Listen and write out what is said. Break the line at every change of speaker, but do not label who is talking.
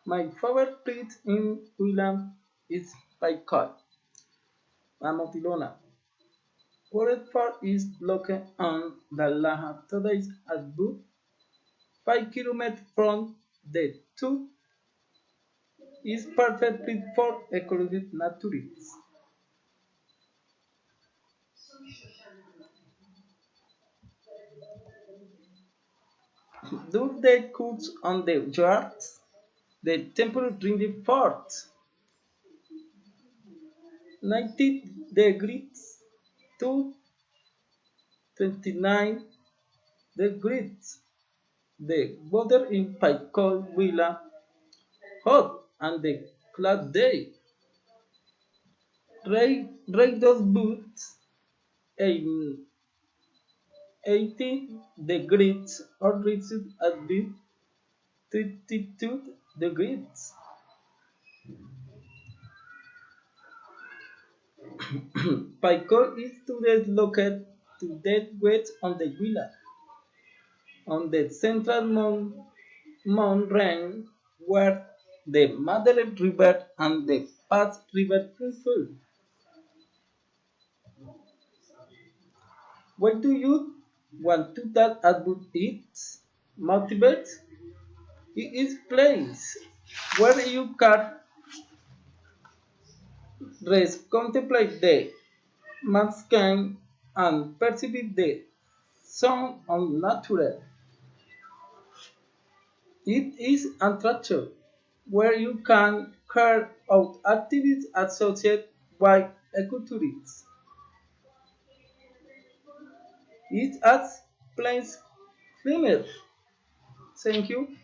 My favorite place in Willam is Paikot, Amotilona. Forest Park is located on the Laha Today's about 5 kilometers from the two is perfect place for ecological naturalists. Do they cook on the yards? The temperature during the fort 90 degrees to 29 degrees. The weather in Paikol Villa hot and the cloud day. Rate those boots in 80 degrees or reach it at the 32 degrees. Paikol is today located to the west on the villa, on the central Mount range where the Madeleine River and the Pass River conflude. Why do you want to talk about it? Motivate? It is place where you can rest, contemplate the sky and perceive the sound of nature. It is attraction where you can carry out activities associated with ecotourism. It has plains climate. Thank you.